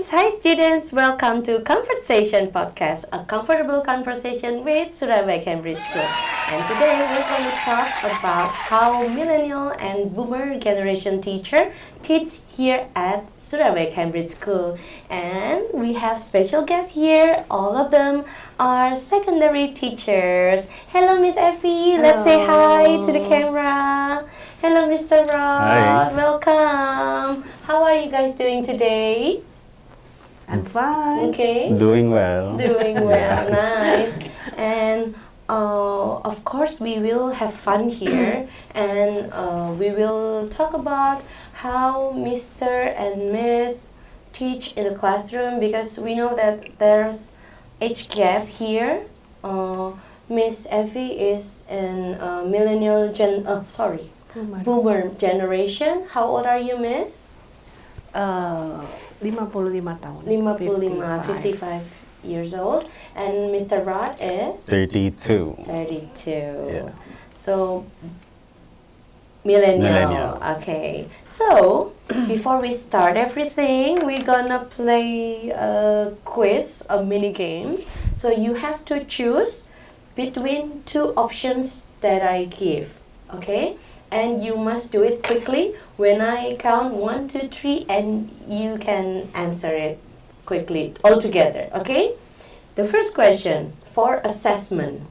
Hi students, welcome to Conversation Podcast, a comfortable conversation with Surabaya Cambridge School. And today we're going to talk about how Millennial and Boomer generation teacher teach here at Surabaya Cambridge School. And we have special guests here. All of them are secondary teachers. Hello Miss Effie, let's say hi to the camera. Hello Mr. Rod, welcome. How are you guys doing today? I'm fine. Okay. Doing well. Doing well, nice. And of course, we will have fun here, and we will talk about how Mr. and Miss teach in the classroom because we know that there's age gap here. Miss Effie is in Boomer generation. How old are you, Miss? 55 tahun. 55 years old. And Mr. Rod is? 32. 32. Yeah. So, millennial. Okay. So, before we start everything, we're gonna play a quiz, a mini games. So, you have to choose between two options that I give. Okay? And you must do it quickly. When I count 1, 2, 3, and you can answer it quickly all together. Okay? The first question for assessment,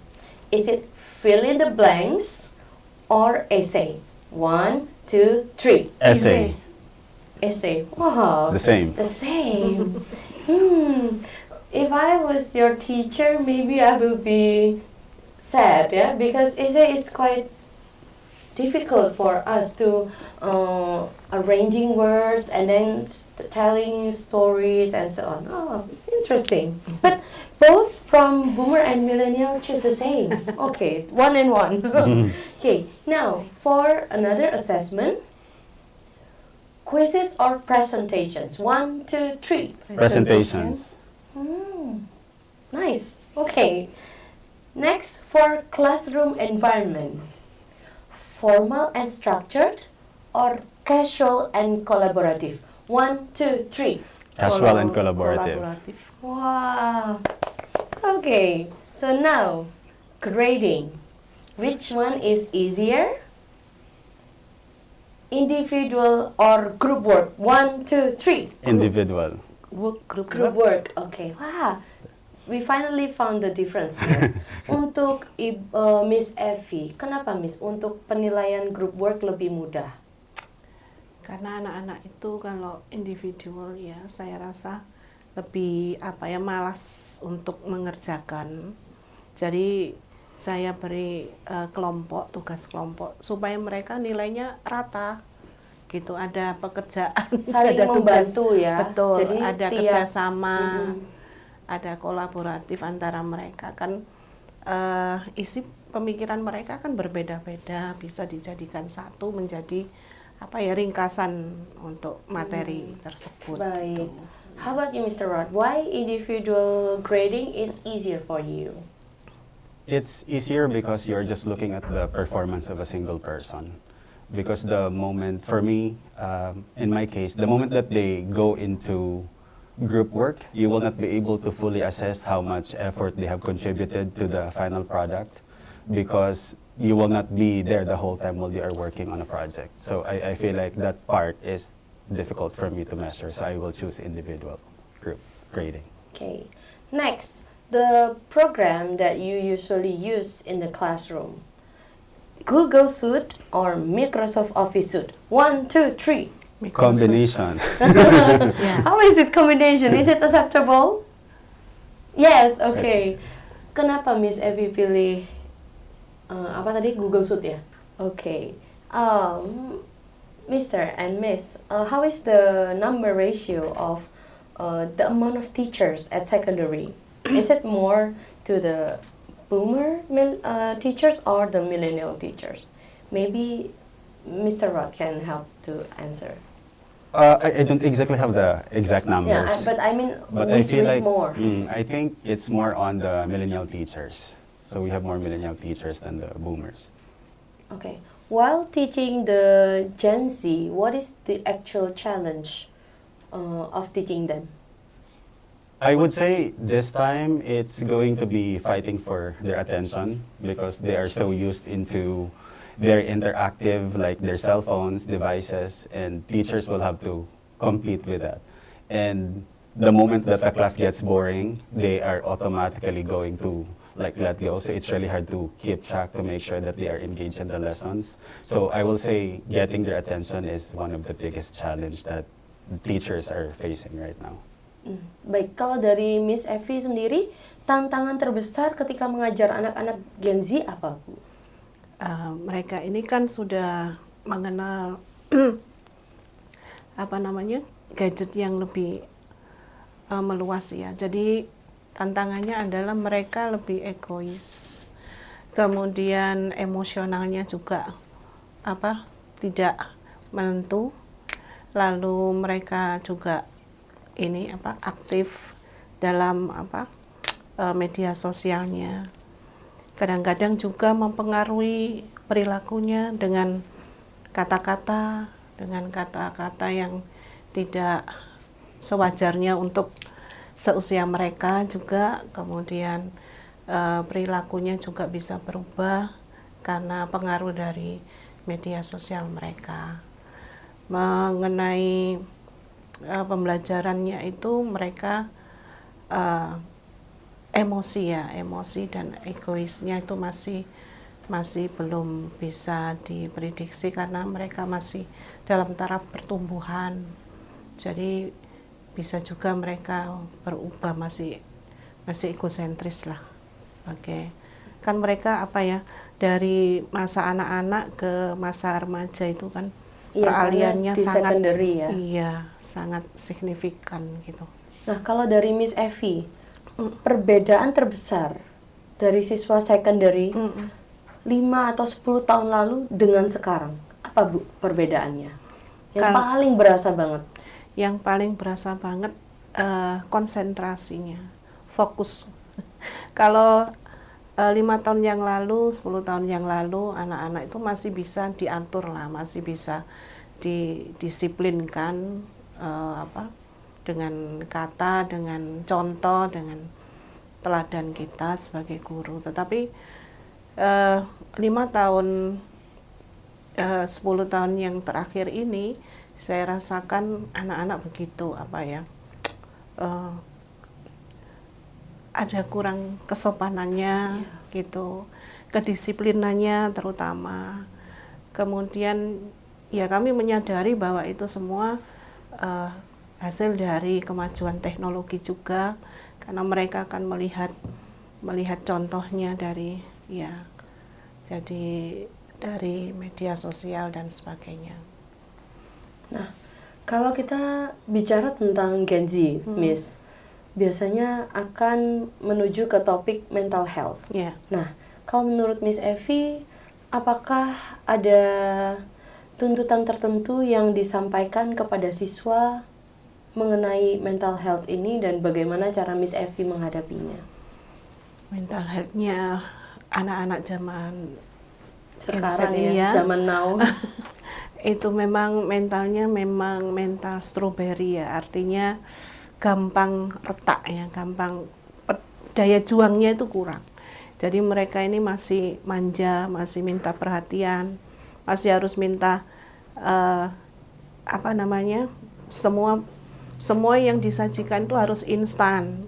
is it fill in the blanks or essay? 1, 2, 3. Essay. Essay. Wow. The same. The same. If I was your teacher, maybe I will be sad, yeah, because essay is quite difficult for us to arranging words and then telling stories and so on. Oh, interesting. But both from Boomer and Millennial choose the same. Okay, 1 and 1. Okay, now for another assessment, quizzes or presentations? 1, 2, 3. Presentations. Nice. Okay. Next, for classroom environment. Formal and structured or casual and collaborative? 1, 2, 3. Casual and collaborative. Wow. Okay. So now, grading. Which one is easier? Individual or group work? 1, 2, 3. Individual. Group work. Okay. Wow. We finally found the difference here. Untuk Miss Effie, kenapa Miss untuk penilaian group work lebih mudah? Karena anak-anak itu kalau individual ya saya rasa lebih malas untuk mengerjakan. Jadi saya beri tugas kelompok supaya mereka nilainya rata. Gitu, ada pekerjaan, saling ada tugas, membantu ya. betul, jadi ada kerjasama. Ada kolaboratif antara mereka kan isi pemikiran mereka kan berbeda-beda, bisa dijadikan satu menjadi ringkasan untuk materi tersebut. Baik. How about you, Mr. Rod? Why individual grading is easier for you? It's easier because you're just looking at the performance of a single person. Because the moment, for me, in my case, the moment that they go into group work, you will not be able to fully assess how much effort they have contributed to the final product because you will not be there the whole time while you are working on a project. So I feel like that part is difficult for me to measure, so I will choose individual group grading. Okay. Next, the program that you usually use in the classroom. Google Suite or Microsoft Office Suite? 1, 2, 3. Combination. Yeah. How is it combination? Is it acceptable? Yes, okay. Kenapa Miss Effie pilih Google Suite ya? Okay. Mr. and Miss, how is the number ratio of the amount of teachers at secondary? Is it more to the Boomer teachers or the Millennial teachers? Maybe Mr. Rod can help to answer. I don't exactly have the exact numbers. Yeah, but I mean, but which I feel is like more? I think it's more on the millennial teachers. So we have more millennial teachers than the boomers. Okay. While teaching the Gen Z, what is the actual challenge of teaching them? I would say this time it's going to be fighting for their attention because they are so used into their interactive, like their cell phones, devices, and teachers will have to compete with that. And the moment that the class gets boring, they are automatically going to like let go. So it's really hard to keep track to make sure that they are engaged in the lessons. So I will say getting their attention is one of the biggest challenge that teachers are facing right now. Baik, kalau dari Miss Evi sendiri, tantangan terbesar ketika mengajar anak-anak Gen Z apa, Bu? Mereka ini kan sudah mengenal apa namanya gadget yang lebih meluas ya. Jadi tantangannya adalah mereka lebih egois, kemudian emosionalnya juga tidak menentu, lalu mereka juga aktif dalam media sosialnya. Kadang-kadang juga mempengaruhi perilakunya dengan kata-kata yang tidak sewajarnya untuk seusia mereka juga. Kemudian perilakunya juga bisa berubah karena pengaruh dari media sosial mereka. Mengenai pembelajarannya itu mereka emosi dan egoisnya itu masih belum bisa diprediksi karena mereka masih dalam taraf pertumbuhan. Jadi bisa juga mereka berubah masih egosentris lah. Oke. Kan mereka dari masa anak-anak ke masa remaja itu kan peralihannya sangat ya. Iya, sangat signifikan gitu. Nah, kalau dari Miss Evi, perbedaan terbesar dari siswa secondary 5 atau 10 tahun lalu dengan sekarang, apa Bu perbedaannya? Yang paling berasa banget? Yang paling berasa banget konsentrasinya, fokus. Kalau 5 tahun yang lalu, 10 tahun yang lalu, anak-anak itu masih bisa diatur lah, masih bisa didisiplinkan dengan kata, dengan contoh, dengan teladan kita sebagai guru. Tetapi 5 tahun, 10 tahun yang terakhir ini, saya rasakan anak-anak begitu ada kurang kesopanannya gitu, kedisiplinannya terutama. Kemudian ya kami menyadari bahwa itu semua hasil dari kemajuan teknologi juga, karena mereka akan melihat contohnya dari media sosial dan sebagainya. Nah, kalau kita bicara tentang Gen Z, Miss, biasanya akan menuju ke topik mental health. Nah, kalau menurut Miss Evi, apakah ada tuntutan tertentu yang disampaikan kepada siswa mengenai mental health ini dan bagaimana cara Miss Evi menghadapinya? Mental health-nya anak-anak zaman sekarang zaman now itu memang mentalnya memang mental strawberry ya, artinya gampang retak ya, gampang daya juangnya itu kurang. Jadi mereka ini masih manja, masih minta perhatian, masih harus minta semua yang disajikan itu harus instan.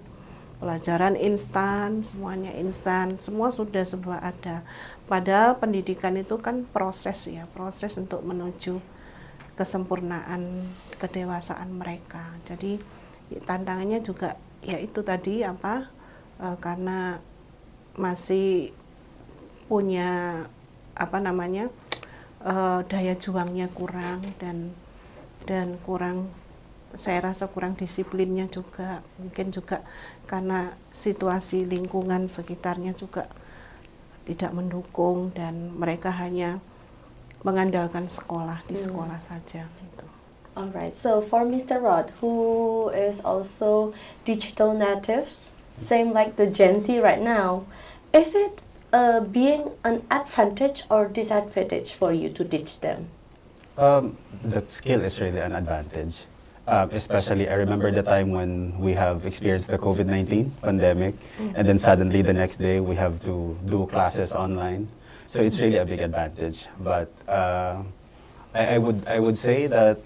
Pelajaran instan, semuanya instan, semua sudah ada. Padahal pendidikan itu kan proses untuk menuju kesempurnaan kedewasaan mereka. Jadi tantangannya juga ya itu tadi karena masih punya daya juangnya kurang dan kurang, saya rasa kurang disiplinnya juga, mungkin juga karena situasi lingkungan sekitarnya juga tidak mendukung dan mereka hanya mengandalkan sekolah di sekolah saja gitu. Alright, so for Mr. Rod, who is also digital natives, same like the Gen Z right now, is it being an advantage or disadvantage for you to teach them? That skill is really an advantage. Especially, I remember the time when we have experienced the COVID-19 pandemic, and then suddenly the next day we have to do classes online. So it's really a big advantage. But I would say that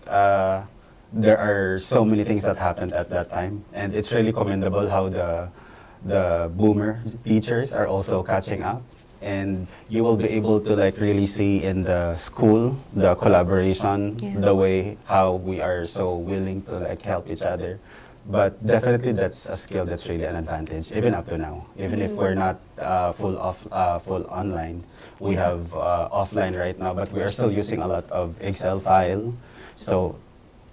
there are so many things that happened at that time, and it's really commendable how the boomer teachers are also catching up, and you will be able to like really see in the school the collaboration, Yeah. the way how we are so willing to like help each other. But definitely that's a skill that's really an advantage even up to now. Even if we're not full online, we have offline right now, but we are still using a lot of Excel file, so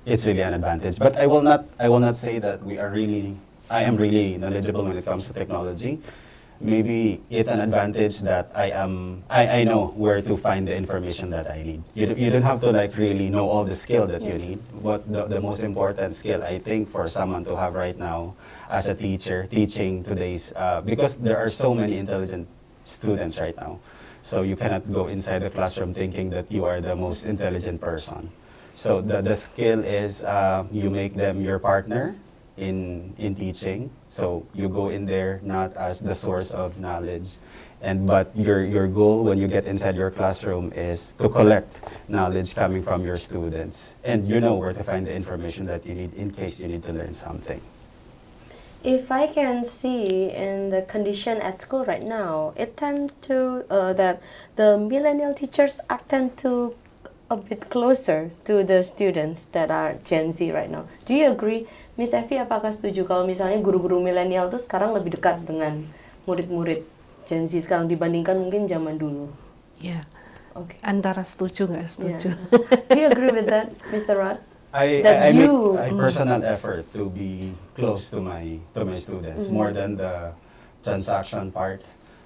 it's really an advantage. But I will not say that I am really knowledgeable when it comes to technology. Maybe it's an advantage that I know where to find the information that I need. You don't have to like really know all the skill that you need. But the most important skill I think for someone to have right now as a teacher teaching today's because there are so many intelligent students right now. So you cannot go inside the classroom thinking that you are the most intelligent person. So the skill is you make them your partner in teaching. So you go in there not as the source of knowledge, but your goal when you get inside your classroom is to collect knowledge coming from your students, and you know where to find the information that you need in case you need to learn something. If I can see in the condition at school right now, it tends to that the millennial teachers are tend to a bit closer to the students that are Gen Z right now. Do you agree, Miss Effie? Apakah setuju kalau misalnya guru-guru milenial tuh sekarang lebih dekat dengan murid-murid Gen Z sekarang dibandingkan mungkin zaman dulu? Ya, Okay. antara setuju nggak setuju. Do you agree with that, Mr. Rod? I That make you- a personal effort to be close to my students more than the transaction part,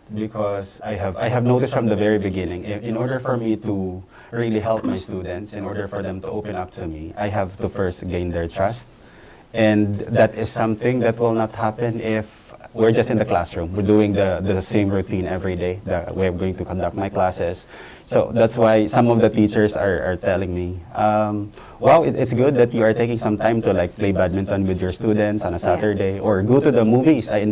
because I have noticed from the very beginning, in order for me to really help my students, in order for them to open up to me, I have to first gain their trust. And that is something that will not happen if we're just in the classroom. We're doing the same routine every day, the way I'm going to conduct my classes. So that's why some of the teachers are telling me, wow, it's good that you are taking some time to like play badminton with your students on a Saturday, or go to the movies. I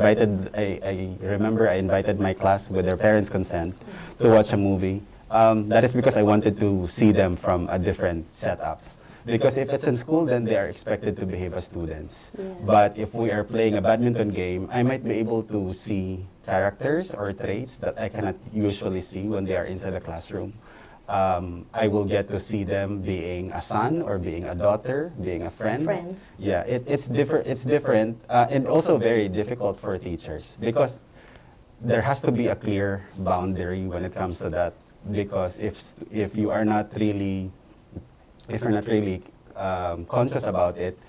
remember I invited my class with their parents' consent to watch a movie. That is because I wanted to see them from a different setup. Because if it's in school, then they are expected to behave as students. Yeah. But if we are playing a badminton game, I might be able to see characters or traits that I cannot usually see when they are inside the classroom. I will get to see them being a son or being a daughter, being a friend. Yeah, it's different. It's different, and also very difficult for teachers, because there has to be a clear boundary when it comes to that. Because if you are not really conscious about it,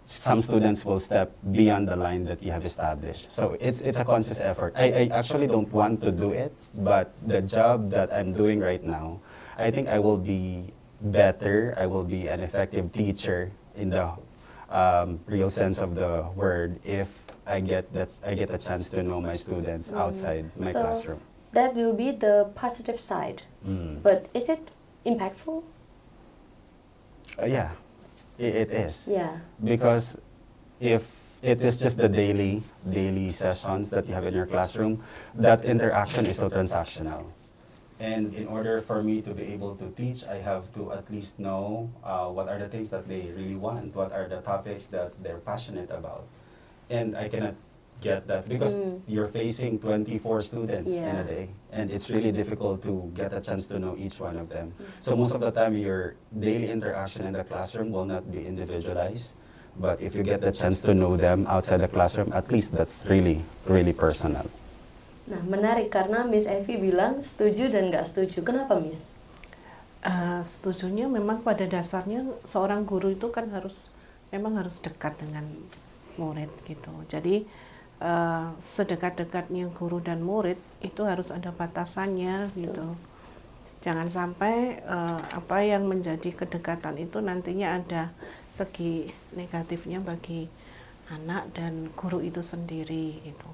some students will step beyond the line that you have established. So it's a conscious effort. I actually don't want to do it, but the job that I'm doing right now, I think I will be better. I will be an effective teacher in the real sense of the word if I get a chance to know my students outside my So classroom. that will be the positive side. But is it impactful? Yeah, it is. Yeah. Because if it is just the daily sessions that you have in your classroom, that interaction is so transactional. And in order for me to be able to teach, I have to at least know what are the things that they really want, what are the topics that they're passionate about. And I cannot get that because you're facing 24 students in Yeah. a day, and it's really difficult to get a chance to know each one of them. So most of the time, your daily interaction in the classroom will not be individualized, but if you get the chance to know them outside the classroom, at least that's really, really personal. Nah, menarik karena Miss Effie bilang setuju dan nggak setuju. Kenapa, Miss? Setujunya memang pada dasarnya seorang guru itu kan memang harus dekat dengan murid gitu. Jadi sedekat-dekatnya guru dan murid itu harus ada batasannya gitu. Jangan sampai apa yang menjadi kedekatan itu nantinya ada segi negatifnya bagi anak dan guru itu sendiri gitu.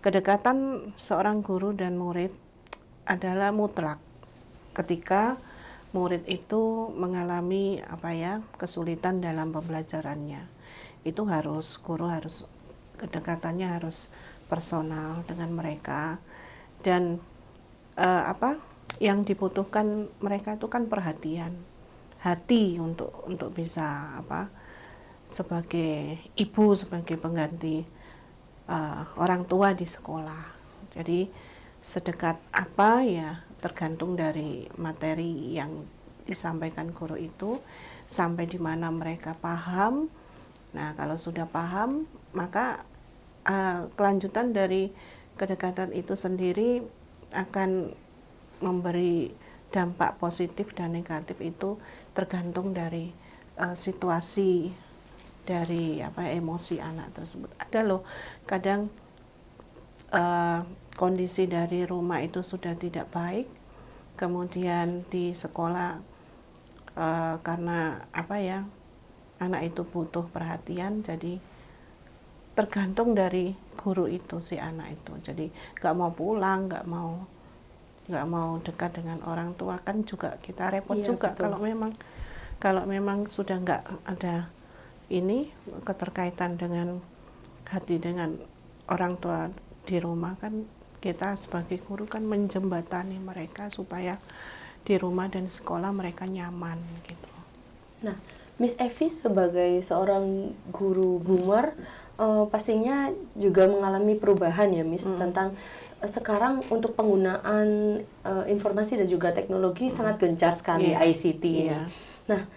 Kedekatan seorang guru dan murid adalah mutlak ketika murid itu mengalami kesulitan dalam pembelajarannya, itu guru harus kedekatannya harus personal dengan mereka, dan yang dibutuhkan mereka itu kan perhatian, hati untuk bisa sebagai ibu, sebagai pengganti orang tua di sekolah. Jadi sedekat apa ya tergantung dari materi yang disampaikan guru itu, sampai di mana mereka paham. Nah, kalau sudah paham, maka kelanjutan dari kedekatan itu sendiri akan memberi dampak positif dan negatif, itu tergantung dari situasi dari emosi anak tersebut. Ada loh kadang kondisi dari rumah itu sudah tidak baik, kemudian di sekolah karena anak itu butuh perhatian, jadi tergantung dari guru itu, si anak itu jadi nggak mau pulang, nggak mau dekat dengan orang tua, kan juga kita repot juga. Betul. kalau memang sudah nggak ada ini keterkaitan dengan hati dengan orang tua di rumah, kan kita sebagai guru kan menjembatani mereka supaya di rumah dan sekolah mereka nyaman gitu. Nah, Miss Evi sebagai seorang guru boomer pastinya juga mengalami perubahan ya, Miss, tentang sekarang untuk penggunaan informasi dan juga teknologi sangat gencar sekali, ICT ini. Nah,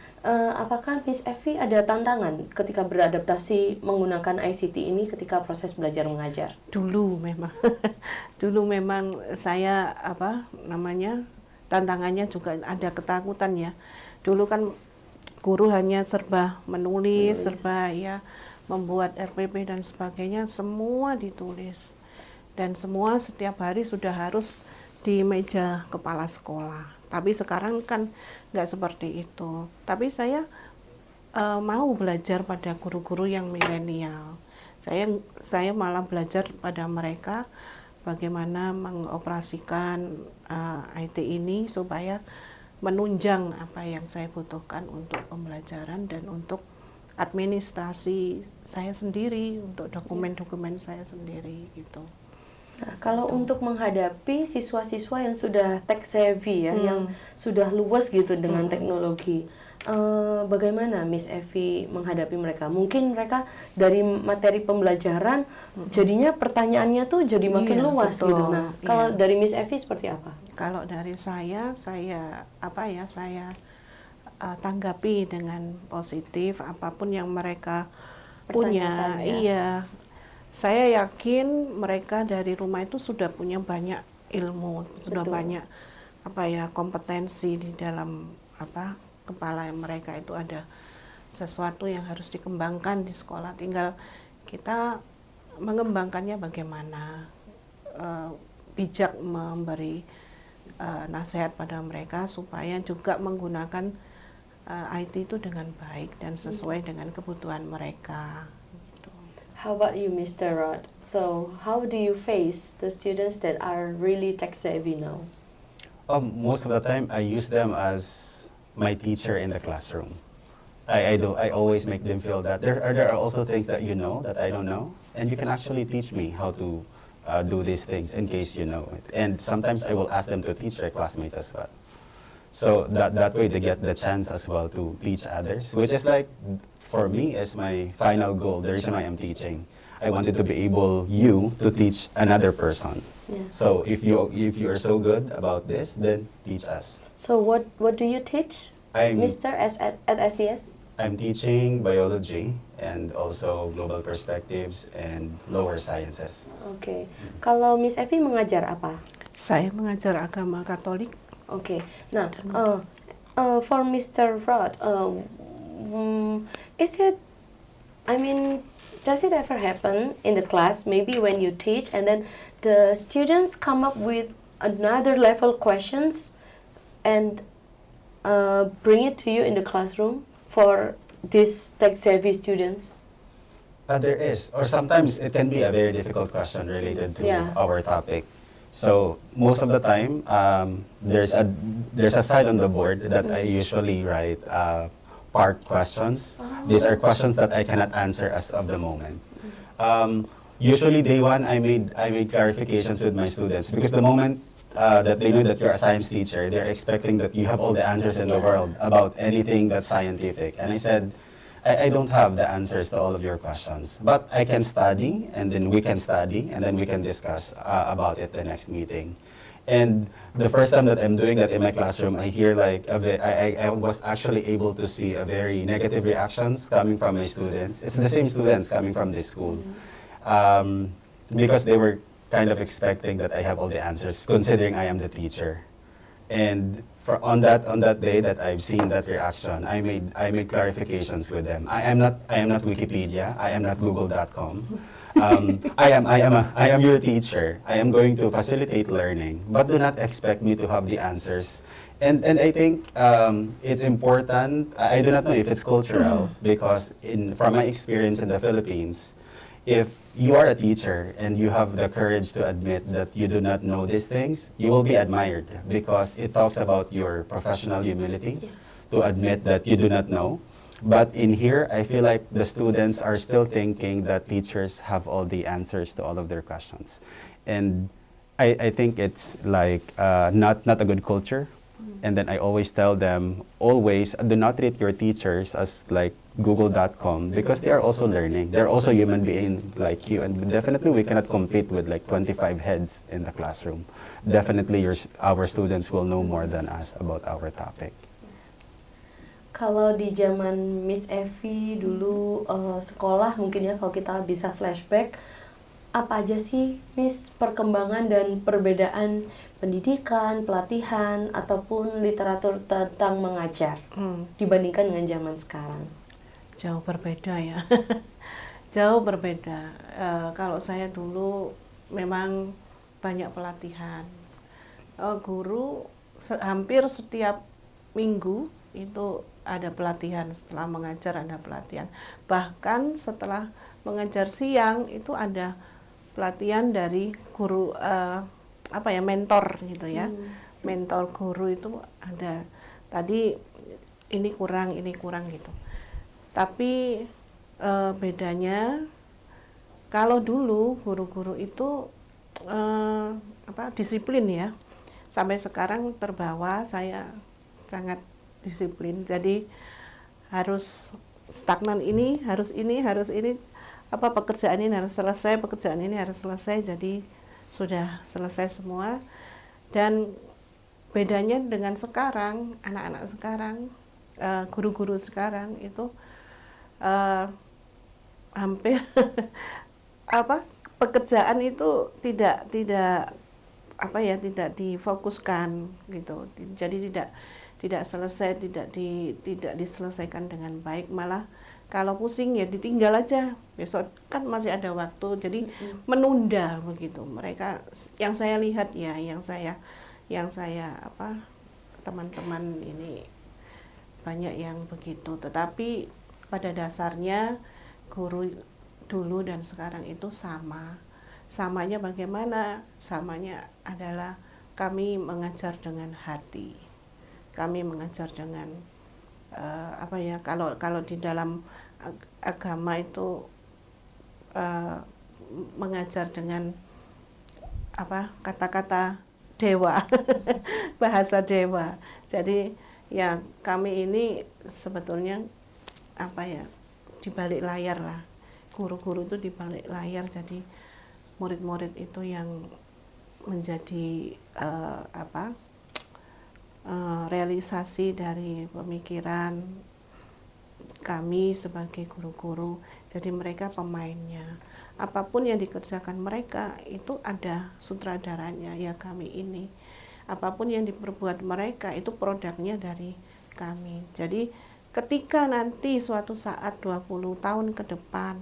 apakah Miss Evi ada tantangan ketika beradaptasi menggunakan ICT ini ketika proses belajar mengajar? Dulu memang saya tantangannya juga ada ketakutan ya. Dulu kan guru hanya serba menulis, serba membuat RPP dan sebagainya, semua ditulis. Dan semua setiap hari sudah harus di meja kepala sekolah. Tapi sekarang kan nggak seperti itu. Tapi saya mau belajar pada guru-guru yang milenial. Saya malah belajar pada mereka bagaimana mengoperasikan IT ini supaya menunjang apa yang saya butuhkan untuk pembelajaran dan untuk administrasi saya sendiri, untuk dokumen-dokumen saya sendiri gitu. Nah, kalau untuk menghadapi siswa-siswa yang sudah tech savvy ya, yang sudah luas gitu dengan teknologi, bagaimana Miss Evi menghadapi mereka? Mungkin mereka dari materi pembelajaran jadinya pertanyaannya tuh jadi makin luas betul, gitu. Nah, kalau dari Miss Evi seperti apa? Kalau dari saya tanggapi dengan positif apapun yang mereka punya. Iya. Saya yakin mereka dari rumah itu sudah punya banyak ilmu, sudah banyak kompetensi di dalam kepala mereka itu ada sesuatu yang harus dikembangkan di sekolah. Tinggal kita mengembangkannya bagaimana, bijak memberi nasihat pada mereka supaya juga menggunakan IT itu dengan baik dan sesuai dengan kebutuhan mereka. How about you, Mr. Rod? So, how do you face the students that are really tech savvy now? Most of the time, I use them as my teacher in the classroom. I always make them feel that there are also things that you know that I don't know, and you can actually teach me how to do these things in case you know it. And sometimes I will ask them to teach their classmates as well. So that way they get the chance as well to teach others, which is like, for me, is my final goal, the reason why I'm teaching. I wanted to be able to teach another person. Yeah. So if you are so good about this, then teach us. So what do you teach, Mr. at SES? I'm teaching biology and also global perspectives and lower sciences. Okay. Kalau Miss Evi mengajar apa? Saya mengajar agama Katolik. Okay. Nah, for Mr. Rod, does it ever happen in the class, maybe when you teach and then the students come up with another level questions and bring it to you in the classroom for these tech-savvy students? There is, or sometimes it can be a very difficult question related to our topic. So most of the time, there's a side on the board that I usually write part questions. These are questions that I cannot answer as of the moment. Usually day one, I made clarifications with my students because the moment that they know that you're a science teacher, they're expecting that you have all the answers in the world about anything that's scientific. And I said, I don't have the answers to all of your questions, but I can study, and then we can study, and then we can discuss about it the next meeting. And the first time that I'm doing that in my classroom, I hear like I was actually able to see a very negative reactions coming from my students. It's the same students coming from this school, because they were kind of expecting that I have all the answers, considering I am the teacher. And on that day that I've seen that reaction, I made clarifications with them. I am not Wikipedia. I am not Google.com. I am your teacher. I am going to facilitate learning, but do not expect me to have the answers. And I think it's important. I do not know if it's cultural because from my experience in the Philippines, if you are a teacher and you have the courage to admit that you do not know these things, you will be admired because it talks about your professional humility to admit that you do not know. But in here, I feel like the students are still thinking that teachers have all the answers to all of their questions. And I think it's like not a good culture. And then I always tell them, always do not treat your teachers as like Google.com because they are also learning. They're also human beings like you. And definitely we cannot compete with like 25 heads in the classroom. Definitely our students will know more than us about our topic. Kalau di zaman Miss Evi dulu sekolah, mungkin ya kalau kita bisa flashback, apa aja sih Miss perkembangan dan perbedaan pendidikan, pelatihan, ataupun literatur tentang mengajar dibandingkan dengan zaman sekarang? Jauh berbeda ya. Jauh berbeda. Kalau saya dulu memang banyak pelatihan. Guru hampir setiap minggu itu ada pelatihan, setelah mengajar ada pelatihan. Bahkan setelah mengajar siang itu ada pelatihan dari guru mentor gitu ya. Mentor guru itu ada. Tadi ini kurang gitu. Tapi bedanya kalau dulu guru-guru itu disiplin ya. Sampai sekarang terbawa saya sangat disiplin. Jadi harus stagnan ini, harus ini, pekerjaan ini harus selesai, pekerjaan ini harus selesai. Jadi sudah selesai semua. Dan bedanya dengan sekarang, anak-anak sekarang, guru-guru sekarang itu hampir pekerjaan itu tidak difokuskan gitu. Jadi tidak selesai, tidak diselesaikan dengan baik, malah kalau pusing ya ditinggal aja, besok kan masih ada waktu, jadi menunda begitu. Mereka yang saya lihat ya, yang saya teman-teman ini banyak yang begitu. Tetapi pada dasarnya guru dulu dan sekarang itu sama. Samanya bagaimana? Samanya adalah kami mengajar dengan hati. Kami mengajar dengan kalau di dalam agama itu mengajar dengan kata-kata dewa, bahasa dewa. Jadi ya kami ini sebetulnya di balik layar lah. Guru-guru itu di balik layar, jadi murid-murid itu yang menjadi realisasi dari pemikiran kami sebagai guru-guru. Jadi mereka pemainnya. Apapun yang dikerjakan mereka itu ada sutradaranya, ya kami ini. Apapun yang diperbuat mereka itu produknya dari kami. Jadi ketika nanti suatu saat 20 tahun ke depan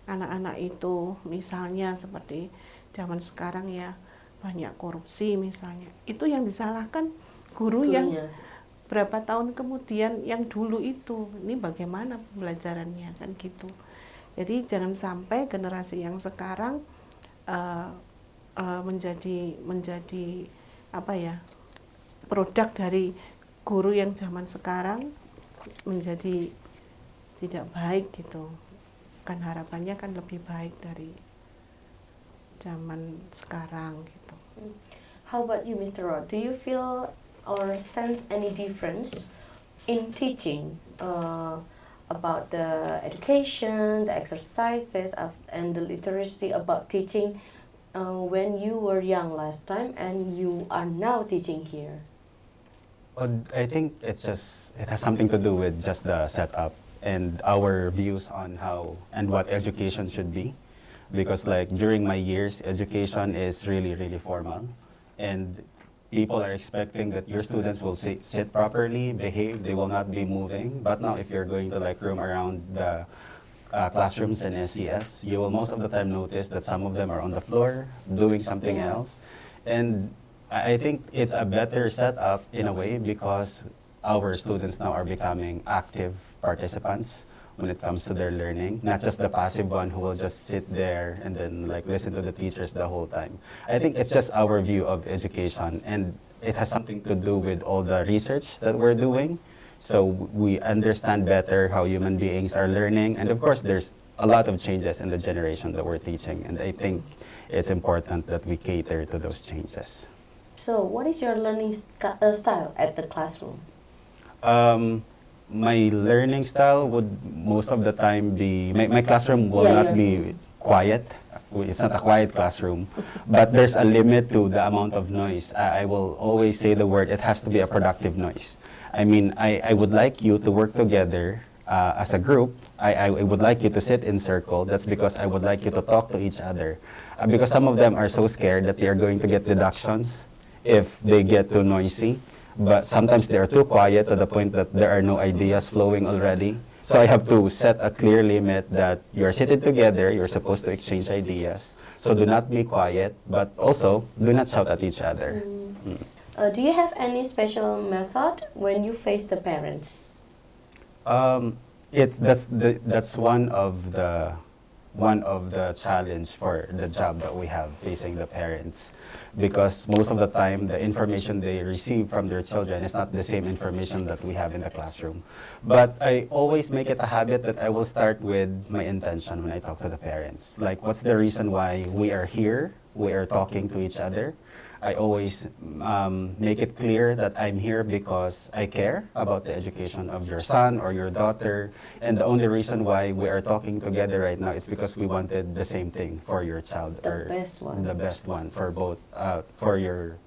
anak-anak itu misalnya seperti zaman sekarang ya banyak korupsi misalnya, itu yang disalahkan guru yang berapa tahun kemudian yang dulu itu. Ini bagaimana pembelajarannya kan gitu. Jadi jangan sampai generasi yang sekarang menjadi apa ya, produk dari guru yang zaman sekarang menjadi tidak baik gitu. Kan harapannya kan lebih baik dari zaman sekarang gitu. How about you, Mr. Rod? Do you feel or sense any difference in teaching about the education, the exercises, and the literacy about teaching when you were young last time and you are now teaching here? Well, I think it has something to do with just the setup and our views on how and what education should be. Because like during my years, education is really, really formal. And people are expecting that your students will sit properly, behave, they will not be moving. But now if you're going to like roam around the classrooms in SES, you will most of the time notice that some of them are on the floor doing something else. And I think it's a better setup in a way because our students now are becoming active participants when it comes to their learning, not just the passive one who will just sit there and then like listen to the teachers the whole time. I think it's just our view of education, and it has something to do with all the research that we're doing. So we understand better how human beings are learning, and of course there's a lot of changes in the generation that we're teaching, and I think it's important that we cater to those changes. So, what is your learning style at the classroom? My learning style would most of the time be, my classroom will not be quiet. It's not a quiet classroom, but there's a limit to the amount of noise. I will always say the word, it has to be a productive noise. I mean, I would like you to work together as a group. I would like you to sit in circle. That's because I would like you to talk to each other. Because some of them are so scared that they are going to get deductions if they get too noisy. But sometimes they are too quiet to the point that there are no ideas flowing already. So I have to set a clear limit that you're sitting together, you're supposed to exchange ideas. So do not be quiet, but also do not shout at each other. Do you have any special method when you face the parents? That's one of the challenge for the job that we have facing the parents, because most of the time the information they receive from their children is not the same information that we have in the classroom. But I always make it a habit that I will start with my intention when I talk to the parents. Like, what's the reason why we are here? We are talking to each other. I always make it clear that I'm here because I care about the education of your son or your daughter, and the only reason why we are talking together right now is because we wanted the same thing for your child, The best one. the best one for both for your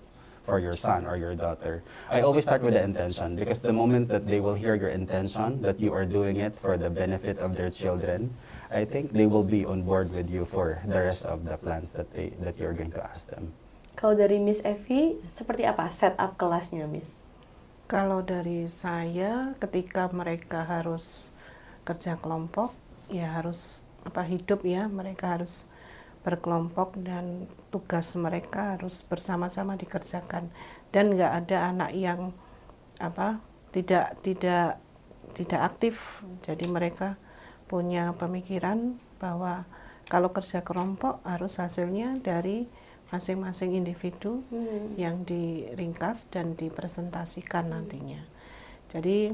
son or your daughter. I always start with the intention, because the moment that they will hear your intention, that you are doing it for the benefit of their children, I think they will be on board with you for the rest of the plans that you're going to ask them. Kalau dari Miss Evi, seperti apa setup kelasnya, Miss? Kalau dari saya, ketika mereka harus kerja kelompok, ya harus hidup ya, mereka harus berkelompok dan tugas mereka harus bersama-sama dikerjakan, dan nggak ada anak yang tidak aktif. Jadi mereka punya pemikiran bahwa kalau kerja kelompok harus hasilnya dari masing-masing individu yang diringkas dan dipresentasikan nantinya. Jadi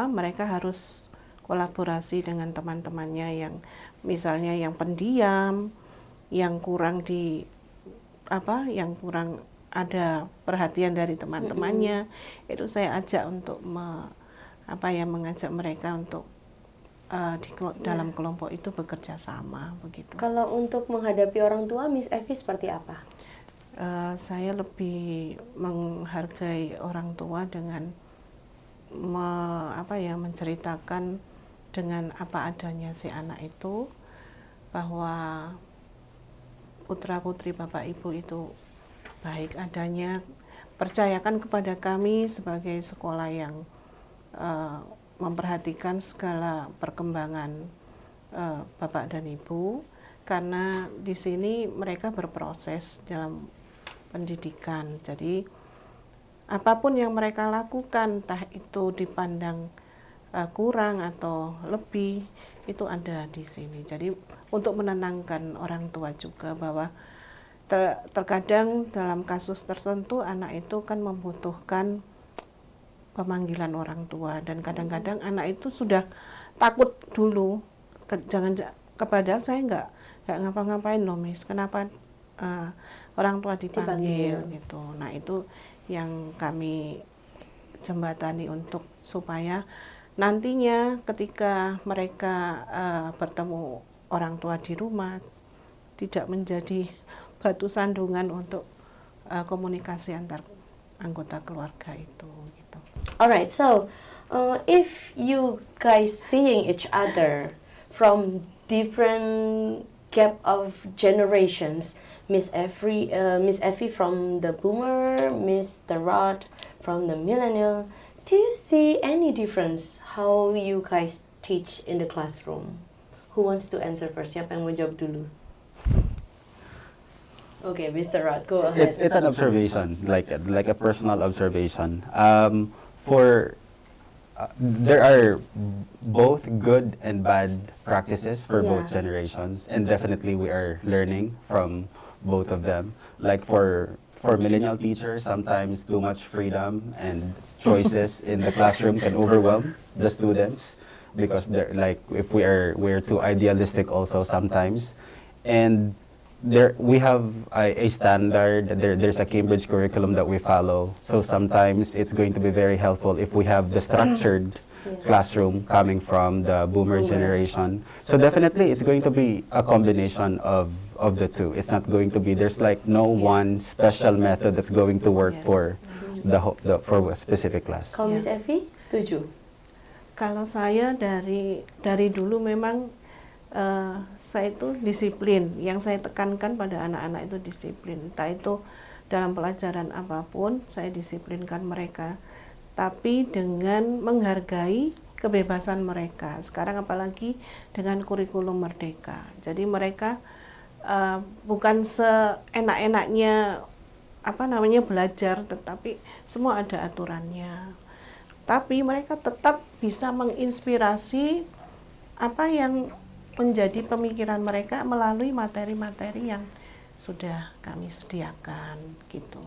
mereka harus kolaborasi dengan teman-temannya yang misalnya yang pendiam, yang kurang yang kurang ada perhatian dari teman-temannya. Itu saya ajak untuk mengajak mereka untuk dalam kelompok itu bekerja sama begitu. Kalau untuk menghadapi orang tua, Miss Evi seperti apa? Saya lebih menghargai orang tua dengan menceritakan dengan apa adanya si anak itu, bahwa putra-putri Bapak Ibu itu baik adanya. Percayakan kepada kami sebagai sekolah yang memperhatikan segala perkembangan Bapak dan Ibu, karena di sini mereka berproses dalam pendidikan. Jadi apapun yang mereka lakukan, entah itu dipandang kurang atau lebih, itu ada di sini. Jadi untuk menenangkan orang tua juga bahwa terkadang dalam kasus tertentu anak itu kan membutuhkan pemanggilan orang tua, dan kadang-kadang anak itu sudah takut dulu, jangan kepada saya nggak ngapa-ngapain loh Miss, kenapa orang tua dipanggil gitu. Nah itu yang kami jembatani untuk supaya nantinya ketika mereka bertemu orang tua di rumah tidak menjadi batu sandungan untuk komunikasi antar anggota keluarga itu gitu. Alright, so if you guys seeing each other from different gap of generations, Miss Effie from the Boomer, Mr. Rod from the Millennial, do you see any difference how you guys teach in the classroom? Who wants to answer first? Siapa yang mau jawab dulu? Okay, Mr. Rod, go ahead. It's an observation, like a personal observation. There are both good and bad practices for both generations, and definitely we are learning from both of them. Like for millennial teachers, sometimes too much freedom and choices in the classroom can overwhelm the students, because they're like, if we're too idealistic also sometimes. And we have a standard, there's a Cambridge curriculum that we follow. So sometimes it's going to be very helpful if we have the structured classroom coming from the Boomer generation. So definitely it's going to be a combination of the two. It's not going to be, there's like no one special method that's going to work for for a specific class. Kalau Miss Effie, setuju? Kalau saya dari dulu memang saya itu disiplin. Yang saya tekankan pada anak-anak itu disiplin. Entah itu dalam pelajaran apapun, saya disiplinkan mereka. Tapi dengan menghargai kebebasan mereka. Sekarang apalagi dengan kurikulum merdeka. Jadi mereka bukan seenak-enaknya belajar, tetapi semua ada aturannya. Tapi mereka tetap bisa menginspirasi apa yang menjadi pemikiran mereka melalui materi-materi yang sudah kami sediakan gitu.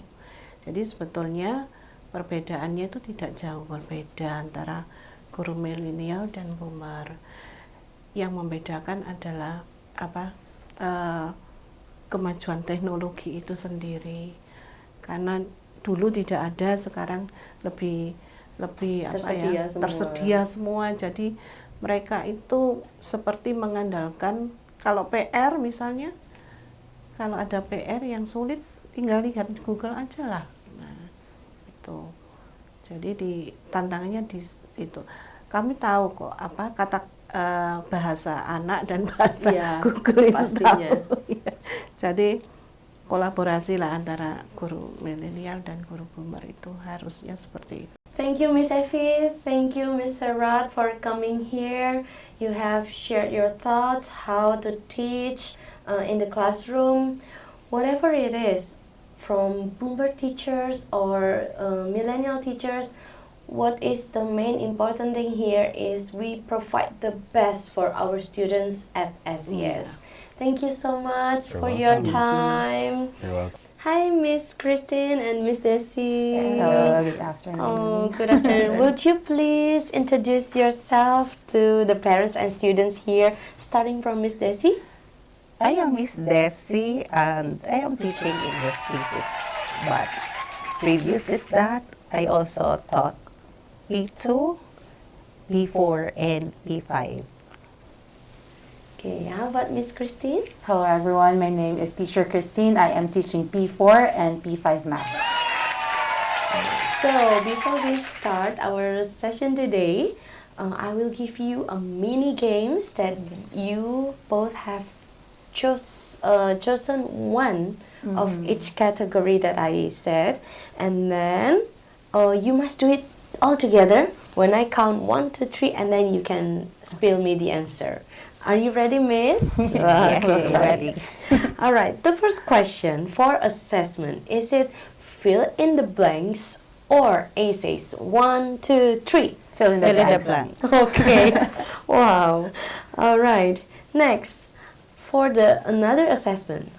Jadi sebetulnya perbedaannya itu tidak jauh berbeda antara guru milenial dan boomer. Yang membedakan adalah kemajuan teknologi itu sendiri. Karena dulu tidak ada, sekarang lebih tersedia semua. Jadi mereka itu seperti mengandalkan, kalau PR misalnya, kalau ada PR yang sulit tinggal lihat di Google aja lah. Nah, itu. Jadi tantangannya di situ. Kami tahu kok kata bahasa anak dan bahasa Google itu pastinya. Jadi kolaborasi lah antara guru milenial dan guru boomer itu harusnya seperti itu. Thank you, Miss Effie. Thank you, Mr. Rod, for coming here. You have shared your thoughts, how to teach in the classroom. Whatever it is, from boomer teachers or millennial teachers, what is the main important thing here is we provide the best for our students at SES. Thank you so much for your time. You're welcome. Hi, Miss Christine and Miss Desi. Hello, good afternoon. Oh, good afternoon. Would you please introduce yourself to the parents and students here, starting from Miss Desi? I am Miss Desi and I am teaching English basics. But previous to that, I also taught P2, P4, and P5. Okay, how about Miss Christine? Hello everyone, my name is Teacher Christine. I am teaching P4 and P5 Math. So, before we start our session today, I will give you a mini games that you both have chosen one of each category that I said, and then you must do it all together. When I count 1, 2, 3, and then you can spill me the answer. Are you ready, Miss? Yes, ready. All right. The first question for assessment, is it fill in the blanks or essays? 1, 2, 3. Fill in the Fill in the blanks. blank. Okay. Wow. All right. Next, for the another assessment,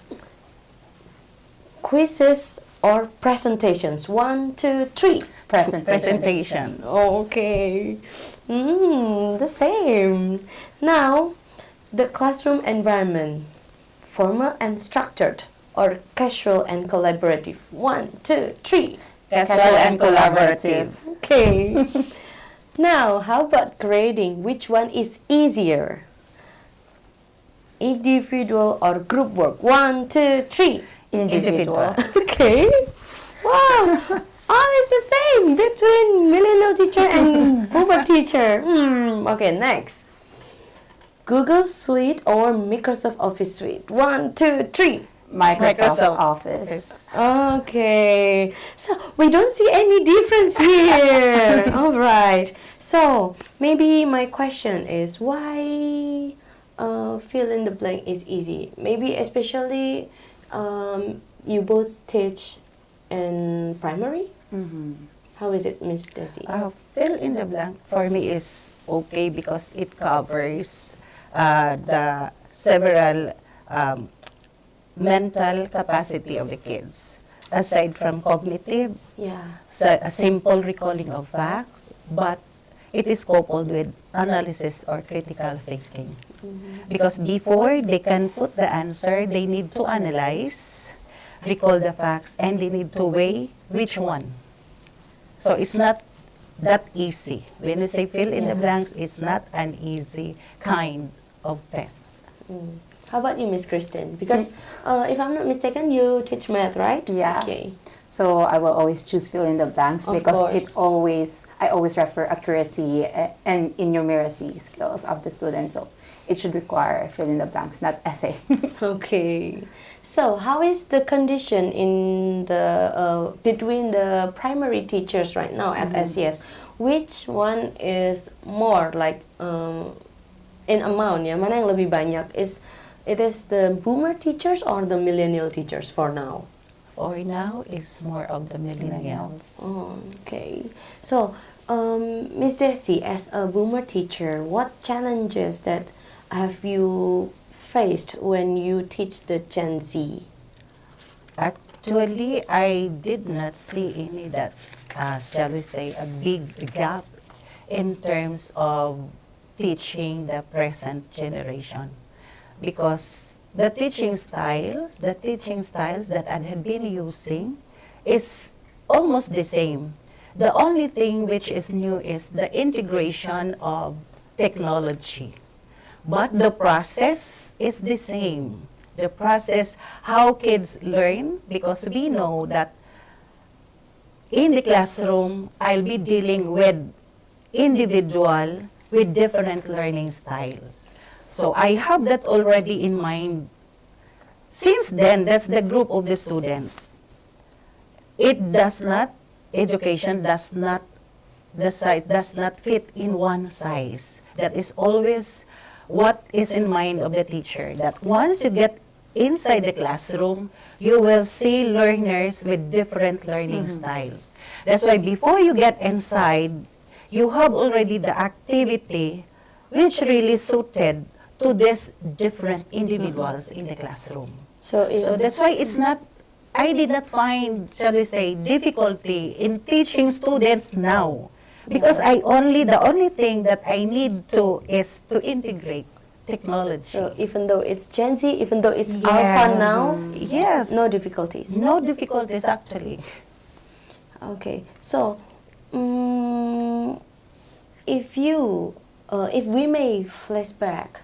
quizzes or presentations. 1, 2, 3. Presentation. Okay. The same. Now, the classroom environment, formal and structured, or casual and collaborative. 1, 2, 3. Casual and collaborative. Okay. Now, how about grading? Which one is easier? Individual or group work? 1, 2, 3. Individual. Okay. Wow. All is the same between millennial teacher and boomer teacher. Okay, next. Google Suite or Microsoft Office Suite? 1, 2, 3. Microsoft Office. Okay. So we don't see any difference here. All right. So maybe my question is why fill in the blank is easy? Maybe especially you both teach in primary. How is it, Miss Desi? Fill in the blank for me is okay because it covers the several mental capacity of the kids. Aside from cognitive, Yeah. a simple recalling of facts, but it is coupled with analysis or critical thinking. Because before they can put the answer, they need to analyze, recall the facts, and they need to weigh which one. So it's not that easy. When you say fill in the blanks, it's not an easy kind of test. How about you, Miss Kristen? Because if I'm not mistaken, you teach math, right? Yeah. Okay. So I will always choose fill in the blanks Of because course. I always refer accuracy and in numeracy skills of the student. So it should require fill in the blanks, not essay. Okay. So how is the condition in the between the primary teachers right now at SES? Which one is more like in amount? Ya, mana yang lebih banyak? It is the boomer teachers or the millennial teachers for now? For now, it's more of the millennials. Oh, okay. So, Miss Desi, as a boomer teacher, what challenges that have you faced when you teach the Gen Z? Actually, I did not see any that, shall we say, a big gap in terms of teaching the present generation. Because the teaching styles that I have been using is almost the same. The only thing which is new is the integration of technology. But the process is the same. The process, how kids learn, because we know that in the classroom, I'll be dealing with individual with different learning styles. So I have that already in mind. Since then, that's the group of the students. Education does not fit in one size. That is always what is in mind of the teacher. That once you get inside the classroom, you will see learners with different learning styles. That's why before you get inside, you have already the activity which really suited to these different individuals in the classroom. So that's why I did not find, shall we say, difficulty in teaching students now. Because the only thing that I need to is to integrate technology. So even though it's Gen Z, even though it's alpha now, yes, no difficulties. no difficulties actually. Okay, so if we may flash back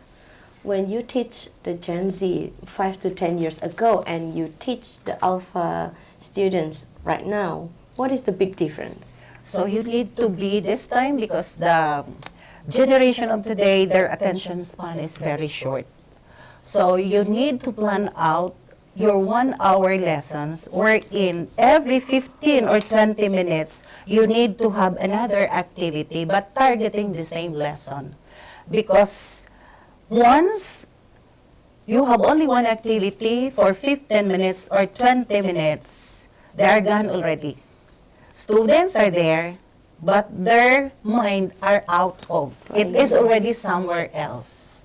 when you teach the Gen Z 5 to 10 years ago and you teach the alpha students right now, what is the big difference? So you need to be this time because the generation of today, their attention span is very short. So you need to plan out your 1 hour lessons wherein every 15 or 20 minutes, you need to have another activity but targeting the same lesson. Because once you have only one activity for 15 minutes or 20 minutes, they are gone already. Students are there, but their mind are out of. It is already somewhere else.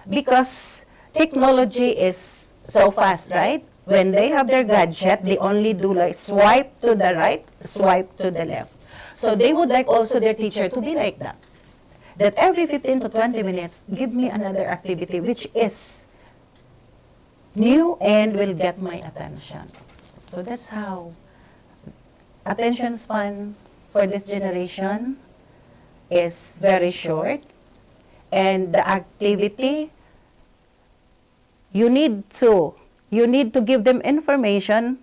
Because technology is so fast, right? When they have their gadget, they only do like swipe to the right, swipe to the left. So they would like also their teacher to be like that. That every 15 to 20 minutes, give me another activity which is new and will get my attention. So that's how attention span for this generation is very short. And the activity, you need to give them information,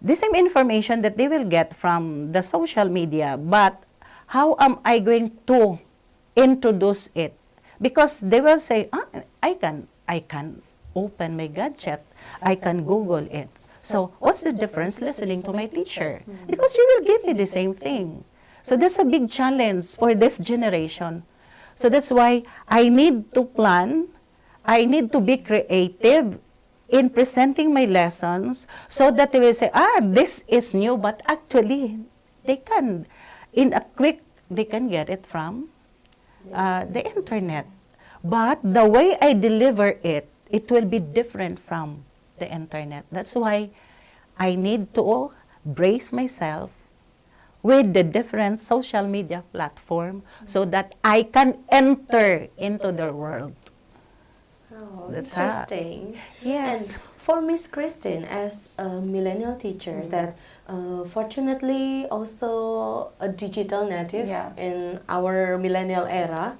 the same information that they will get from the social media, but how am I going to introduce it? Because they will say, I can open my gadget, I can Google it. So what's the difference listening to my teacher? Because you will give me the same thing. So that's a big challenge for this generation. So that's why I need to plan, I need to be creative in presenting my lessons so that they will say, this is new, but actually they can, they can get it from the internet. But the way I deliver it, it will be different from the internet. That's why I need to brace myself with the different social media platform so that I can enter into their world. Oh, That's interesting. Yes. And for Miss Christine, as a millennial teacher, that fortunately also a digital native in our millennial era,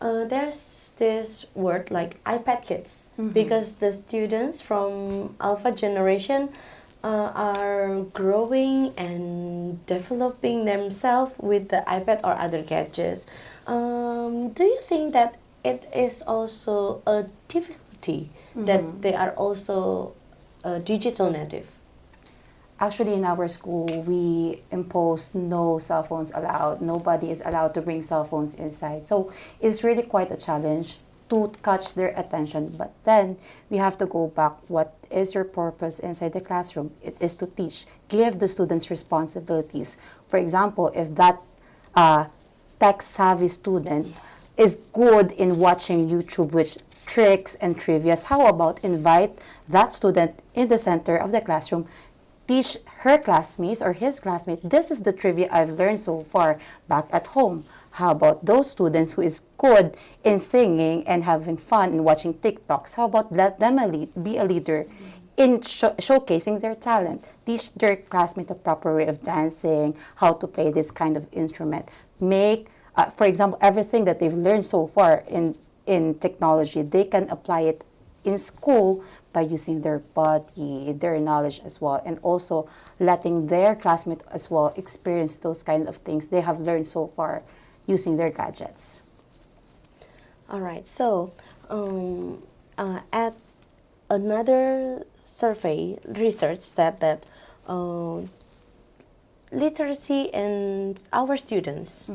there's this word like iPad kids, because the students from Alpha generation are growing and developing themselves with the iPad or other gadgets. Do you think that it is also a difficulty that they are also a digital native? Actually, in our school, we impose no cell phones allowed. Nobody is allowed to bring cell phones inside. So it's really quite a challenge to catch their attention. But then we have to go back. What is your purpose inside the classroom? It is to teach. Give the students responsibilities. For example, if that tech-savvy student is good in watching YouTube with tricks and trivias, how about invite that student in the center of the classroom, teach her classmates or his classmate, this is the trivia I've learned so far back at home. How about those students who is good in singing and having fun and watching TikToks? How about let them be a leader in showcasing their talent? Teach their classmate a proper way of dancing, how to play this kind of instrument. Make, for example, everything that they've learned so far in technology, they can apply it in school by using their body, their knowledge as well, and also letting their classmates as well experience those kind of things they have learned so far using their gadgets. All right, so at another survey, research said that literacy in our students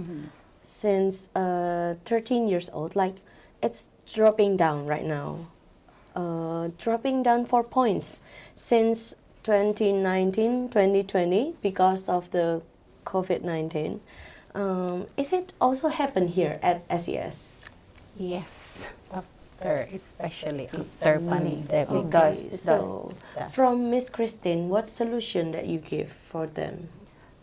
since 13 years old, like it's dropping down right now. Dropping down 4 points since 2019, 2020 because of the COVID-19. Is it also happen here at SES? Yes, especially after pandemic. It does. So, from Miss Christine, what solution that you give for them?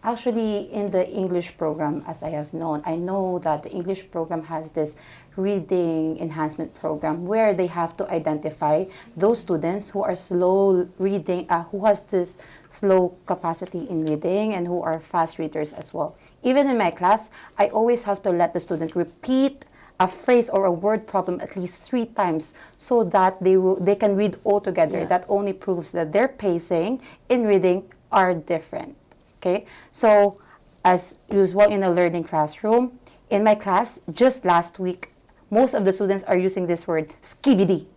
Actually, in the English program, as I have known, I know that the English program has this reading enhancement program where they have to identify those students who are slow reading, who has this slow capacity in reading and who are fast readers as well. Even in my class, I always have to let the student repeat a phrase or a word problem at least 3 times so that they can read all together. Yeah. That only proves that their pacing in reading are different. Okay, so as usual in a learning classroom, in my class, just last week, most of the students are using this word, skibidi.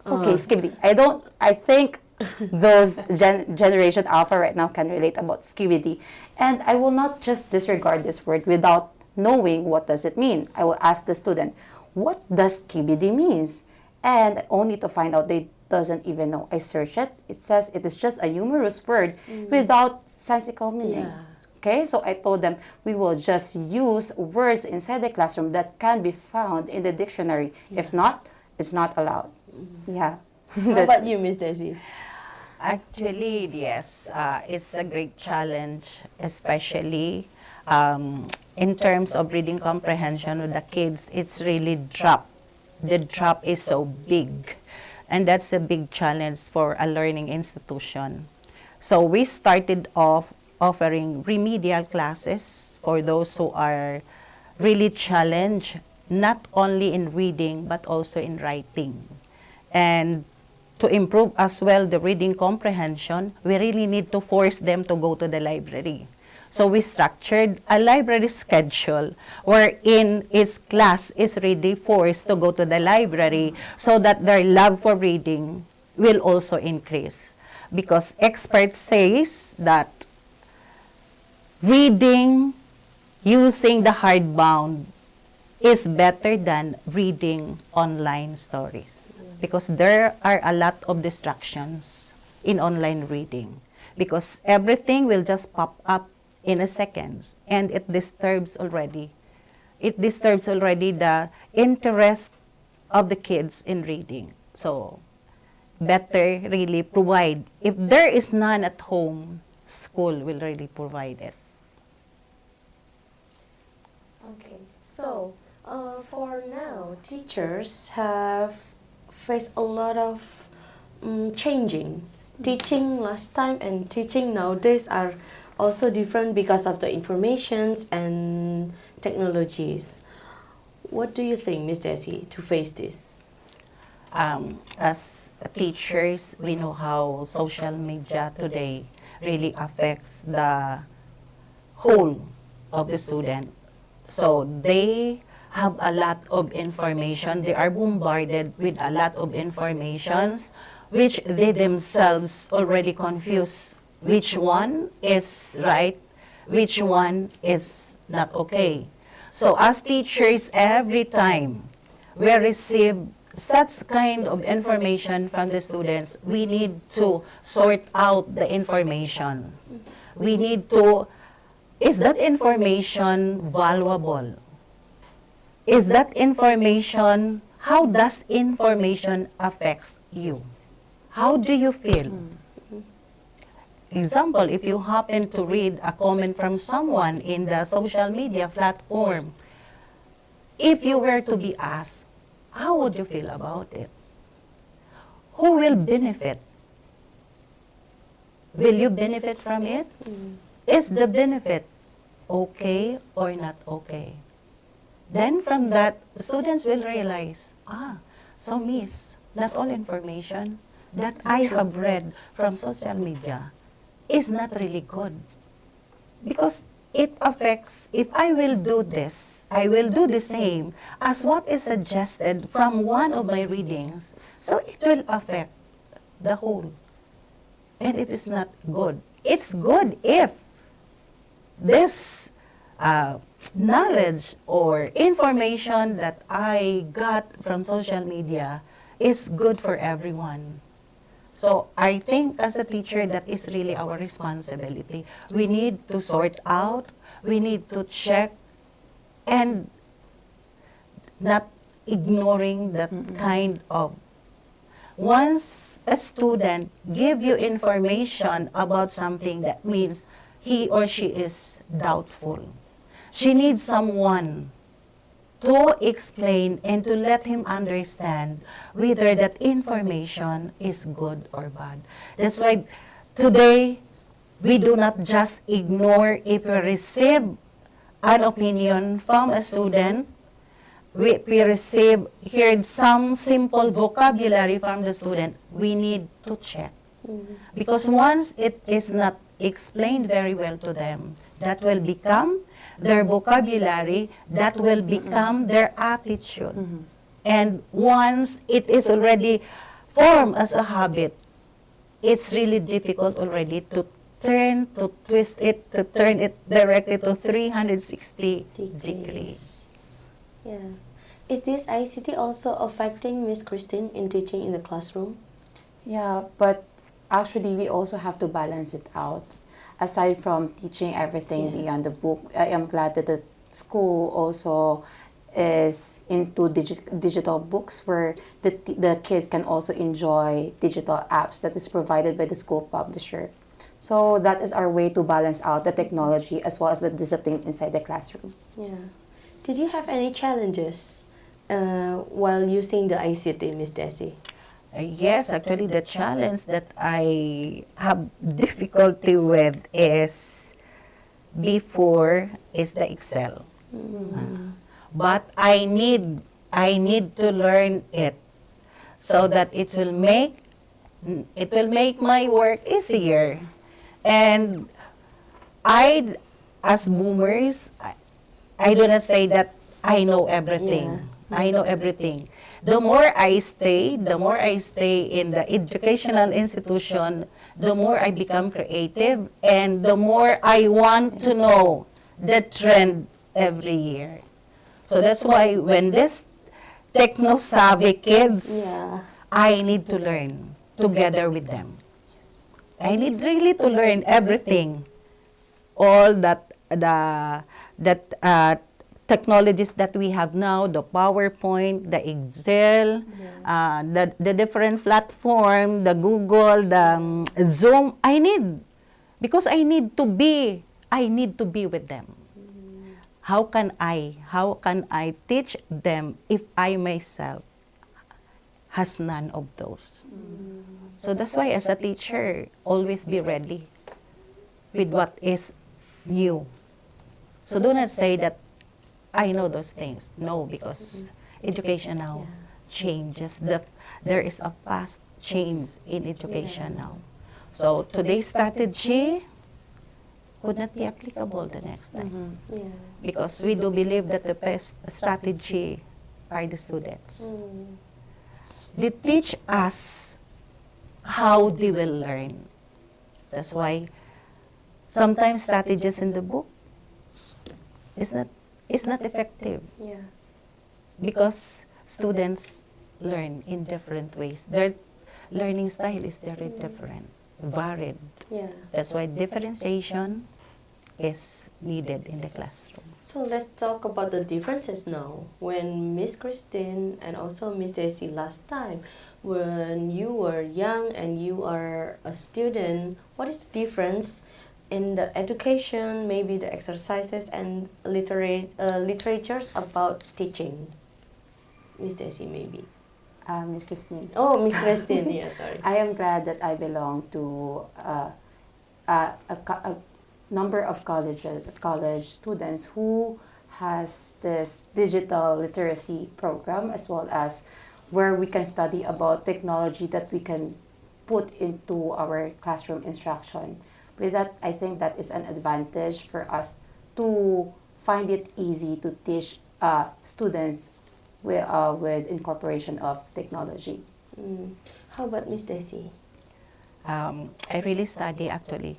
Okay, skibidi. I think those Generation Alpha right now can relate about skibidi. And I will not just disregard this word without knowing what does it mean. I will ask the student, what does skibidi means? And only to find out they doesn't even know. I search it. It says it is just a humorous word without sensical meaning. Yeah. Okay, so I told them we will just use words inside the classroom that can be found in the dictionary. If not, it's not allowed. Yeah. How about you, Miss Desi? Actually, yes, it's a great challenge, especially in terms of reading comprehension with the kids. It's really drop. The drop is so big, and that's a big challenge for a learning institution. So we started off offering remedial classes for those who are really challenged, not only in reading, but also in writing. And to improve as well the reading comprehension, we really need to force them to go to the library. So we structured a library schedule wherein its class is really forced to go to the library so that their love for reading will also increase. Because experts says that reading using the hardbound is better than reading online stories. Because there are a lot of distractions in online reading. Because everything will just pop up in a second, and it disturbs already. It disturbs already the interest of the kids in reading. So, better really provide. If there is none at home, school will really provide it. Okay, so for now, teachers have faced a lot of changing. Teaching last time and teaching nowadays are also different because of the informations and technologies. What do you think, Ms. Desi, to face this? As teachers, we know how social media today really affects the whole of the student. So they have a lot of information. They are bombarded with a lot of informations, which they themselves already confuse which one is right, which one is not okay. So as teachers, every time we receive such kind of information from the students, we need to sort out the information. We need to, is that information valuable? Is that information, how does information affects you? How do you feel? Example, if you happen to read a comment from someone in the social media platform, if you were to be asked, how would you feel about it? Who will benefit? Will you benefit from it? Is the benefit okay or not okay? Then from that, students will realize, so miss, not all information that I have read from social media is not really good. Because it affects, if I will do this, I will do the same as what is suggested from one of my readings. So it will affect the whole. And it is not good. It's good if this knowledge or information that I got from social media is good for everyone. So I think as a teacher, that is really our responsibility. We need to sort out, we need to check, and not ignoring that kind of. Once a student give you information about something, that means he or she is doubtful. She needs someone to explain and to let him understand whether that information is good or bad. That's why today we do not just ignore if we receive an opinion from a student. We heard some simple vocabulary from the student. We need to check. Because once it is not explained very well to them, that will become their vocabulary, that will become their attitude. And once it is already formed as a habit, it's really difficult already to twist it, to turn it directly to 360 degrees. Yeah. Is this ICT also affecting Miss Christine in teaching in the classroom? Yeah, but actually we also have to balance it out. aside from teaching everything beyond the book, I am glad that the school also is into digital books where the kids can also enjoy digital apps that is provided by the school publisher. So that is our way to balance out the technology as well as the discipline inside the classroom. Yeah. Did you have any challenges while using the ICT, Miss Desi? Yes, actually the challenge that I have difficulty with is before is the Excel. But I need to learn it so that it will make my work easier. And I, as boomers, I do not say that I know everything. I know everything. The more I stay in the educational institution, the more I become creative and the more I want to know the trend every year. So that's why when this techno-savvy kids, I need to learn together with them. I need really to learn everything, all technologies that we have now, the PowerPoint, the Excel, the different platform, the Google, the Zoom. Because I need to be with them. How can I teach them if I myself has none of those? So that's why as a teacher, always be ready with what is new. So do not say that I know those things. No, because education now changes. There is a fast change in education now. So today's strategy could not be applicable the next time. Because we do believe that the best strategy are the students. They teach us how they will learn. That's why sometimes strategies in the book is not effective. Because students learn in different ways. Their learning style is very different, varied. That's why differentiation is needed in the classroom. So let's talk about the differences now. When Miss Christine and also Miss Daisy last time, when you were young and you are a student, what is the difference in the education, maybe the exercises and literatures about teaching? Miss Daisy, maybe. Miss Christine. Oh, Miss Christine, yeah, sorry. I am glad that I belong to a number of college students who has this digital literacy program, as well as where we can study about technology that we can put into our classroom instruction. With that, I think that is an advantage for us to find it easy to teach students with incorporation of technology. How about Miss Daisy? I really study actually.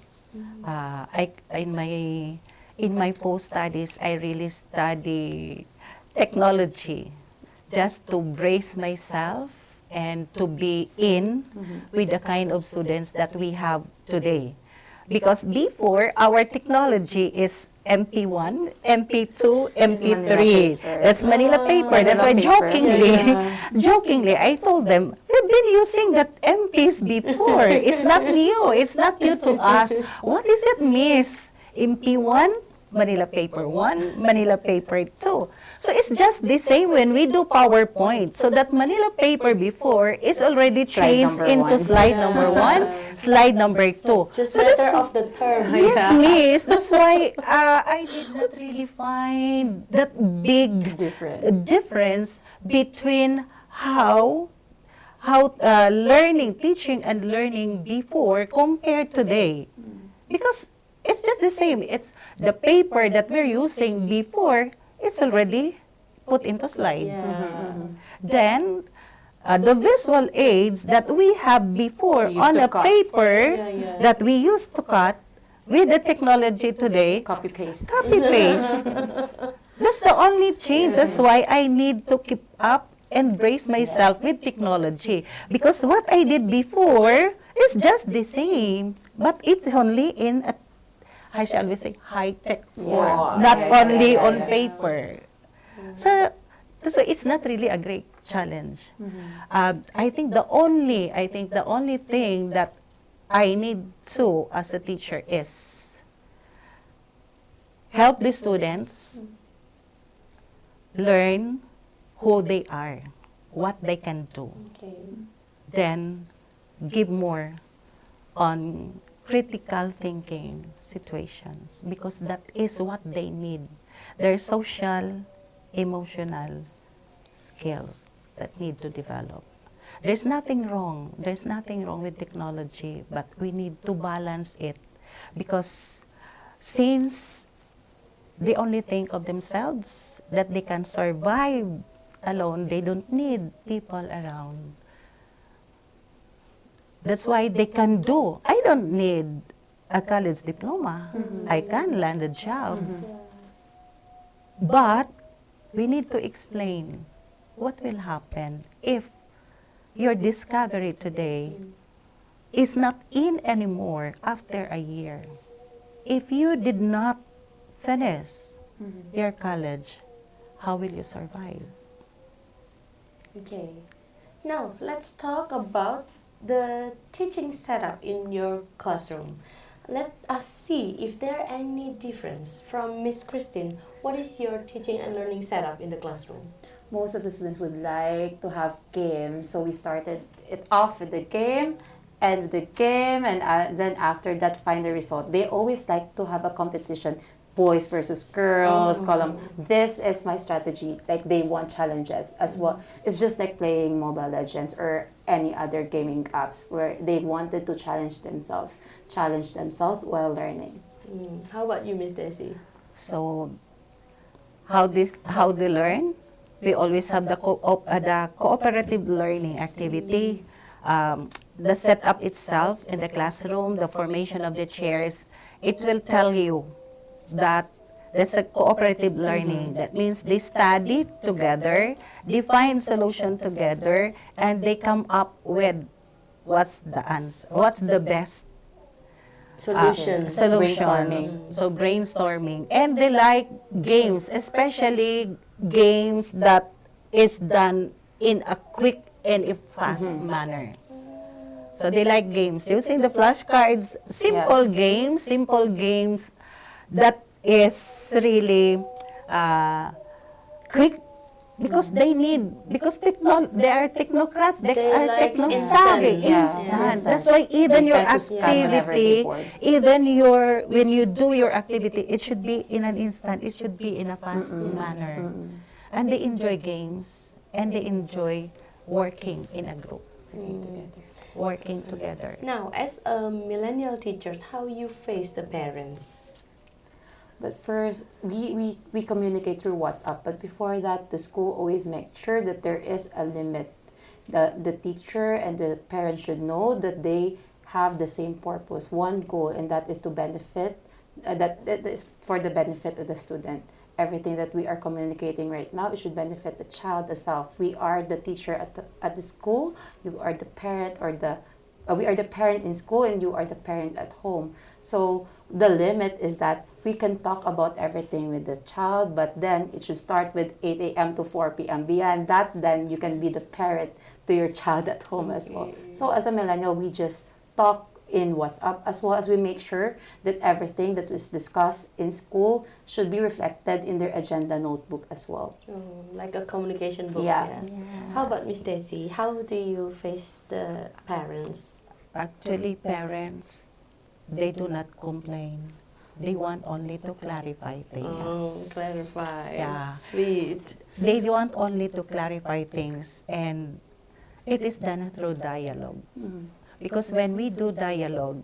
In my post studies, I really study technology just to brace myself and to be in with the kind of students that we have today. Because before, our technology is MP1, MP2, MP3. That's Manila paper. That's why jokingly, I told them, we've been using that MPs before. It's not new. It's not new to us. What is it, Miss? MP1, Manila paper 1, Manila paper 2. So it's just the same when we do PowerPoint. So that Manila paper before is already changed into slide number 1, slide number 2. Just letter of the term. Yes, Miss. That's why I did not really find that big difference between how learning, teaching and learning before compared today. Because it's just the same. It's the paper that we're using before, it's already put into slide. Then, the visual aids that we have before on a paper that we used to cut, with the technology today, Copy-paste. That's the only change. That's why I need to keep up and brace myself with technology. Because what I did before is just the same, but it's only in a how shall we say, high-tech Yeah. form, not Yeah, only yeah, on yeah. paper. So it's not really a great challenge. I think the only thing that I need to as a teacher is help the students learn who they are, what they can do, Okay. then give more on critical thinking situations because that is what they need. Their social, emotional skills that need to develop. There's nothing wrong. There's nothing wrong with technology, but we need to balance it because since they only think of themselves, that they can survive alone, they don't need people around. That's why they can do. I don't need a college diploma. I can land a job. But we need to explain what will happen if your discovery today is not in anymore after a year. If you did not finish your college, how will you survive? Okay. Now let's talk about the teaching setup in your classroom. Let us see if there are any difference from Miss Christine. What is your teaching and learning setup in the classroom? Most of the students would like to have games, so we started it off with the game, and with the game, and then after that, find the result. They always like to have a competition, boys versus girls, column. This is my strategy. Like they want challenges as well. It's just like playing Mobile Legends or any other gaming apps where they wanted to challenge themselves while learning. How about you, Miss Desi? So, how they learn? We always have the cooperative learning activity, the setup itself in the classroom, the formation of the chairs. It will tell you that that's a cooperative learning. That means they study together, they find solution together, and they come up with what's the answer, what's the best Solutions. solutions. So brainstorming. And they like games, especially games that is done in a quick and a fast manner. So they like games. Using the flashcards, simple games that is really quick because they are technocrats, they are like techno-savvy, instant. instant. That's why even your Tend to scan whenever activity, they bored. when you do your activity, it should be in an instant, it should be in a fast manner. And they enjoy games, and they enjoy working in a group, working together. Now, as a millennial teachers, how you face the parents? But first, we communicate through WhatsApp. But before that, the school always makes sure that there is a limit. The teacher and the parents should know that they have the same purpose, one goal, and that is to benefit, that is for the benefit of the student. Everything that we are communicating right now, it should benefit the child itself. We are the teacher at the school, you are the parent, or we are the parent in school, and you are the parent at home. So the limit is that we can talk about everything with the child, but then it should start with 8 a.m. to 4 p.m. Beyond that, then you can be the parent to your child at home as well. So as a millennial, we just talk in WhatsApp, as well as we make sure that everything that was discussed in school should be reflected in their agenda notebook as well. Like a communication book. Yeah. How about Miss Desi? How do you face the parents? Actually, parents, they do not complain. They want only to clarify things. Oh, clarify. Yeah. Sweet. They want only to clarify things, and it is done through dialogue. Because when we do dialogue,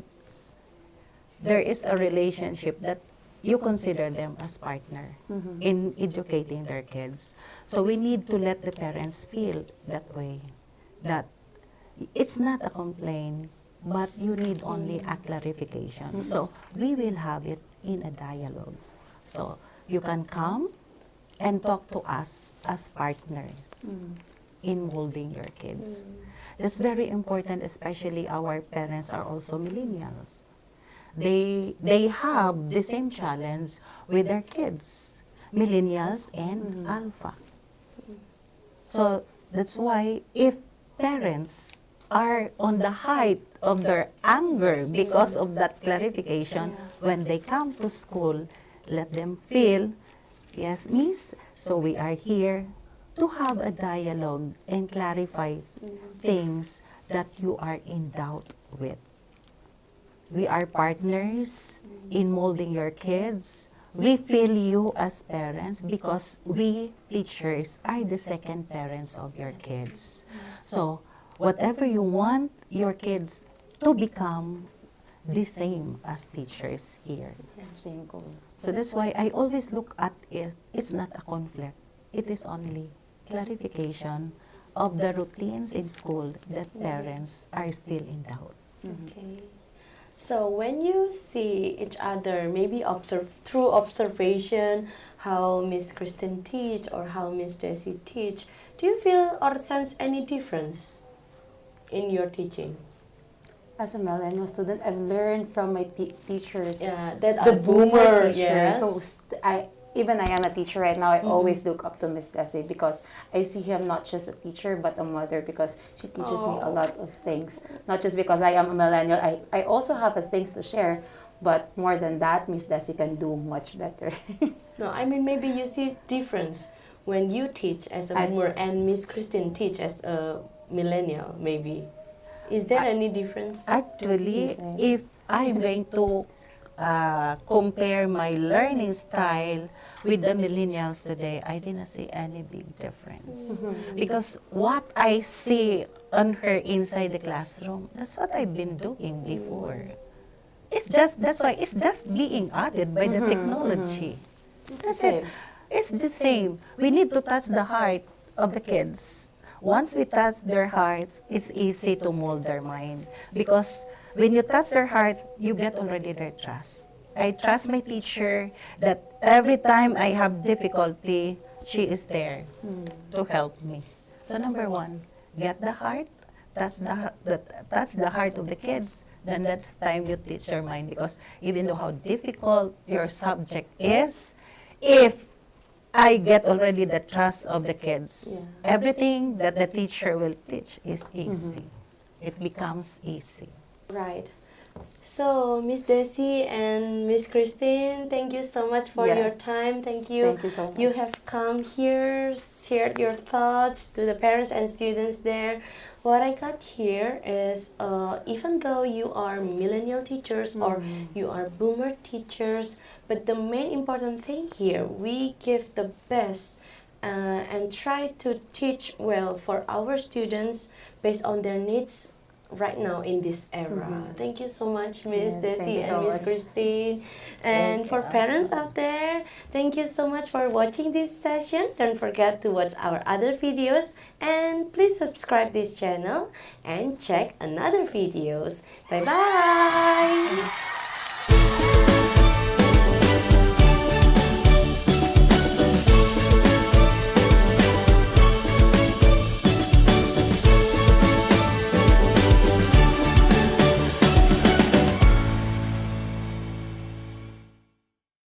there is a relationship that you consider them as partner in educating their kids. So we need to let the parents feel that way, that it's not a complaint, but you need only a clarification. So we will have it in a dialogue. So you can come and talk to us as partners in molding your kids. That's very important, especially our parents are also millennials. they have the same challenge with their kids, millennials and alpha. So that's why if parents are on the height of their anger because of that clarification, when they come to school, let them feel, yes, miss, so we are here to have a dialogue and clarify things that you are in doubt with. We are partners in molding your kids. We feel you as parents because we teachers are the second parents of your kids. So whatever you want your kids to become, the same as teachers here. Same goal. So that's why I always look at it, it's not a conflict. It is only clarification of the routines in school that parents are still in doubt. Okay. So when you see each other, maybe through observation, how Miss Christine teach or how Miss Desi teach, do you feel or sense any difference in your teaching? As a millennial student, I've learned from my teachers, Yeah, that the are boomer teachers. yes. So even I am a teacher right now, I always look up to Miss Desi because I see him not just a teacher but a mother because she teaches me a lot of things. Not just because I am a millennial, I also have things to share, but more than that, Miss Desi can do much better. No, I mean maybe you see difference when you teach as a boomer and Miss Christine teach as a millennial, maybe. Is there any difference? Actually, Yes, if I'm going to compare my learning style with the millennials today, I didn't see any big difference. Because what I see on her inside the classroom, that's what I've been doing before. It's just, that's why it's just being added by the technology. That's it. It's the same. We need to touch the heart of the kids. Once we touch their hearts, it's easy to mold their mind. Because when you touch their hearts, you get already their trust. I trust my teacher that every time I have difficulty, she is there to help me. So number one, get the heart, touch the heart of the kids. Then that time you teach your mind. Because even though how difficult your subject is, if I get already the trust of the kids, everything that the teacher will teach is easy. It becomes easy. Right. So, Miss Desi and Miss Christine, thank you so much for your time. Thank you. Thank you so much. You have come here, shared your thoughts to the parents and students there. What I got here is even though you are millennial teachers or you are boomer teachers, but the main important thing here, we give the best and try to teach well for our students based on their needs right now in this era. Thank you so much, Miss Yes, thank Desi you and so Miss much. Christine. And for parents out there, thank you so much for watching this session. Don't forget to watch our other videos and please subscribe this channel and check another videos. Bye bye.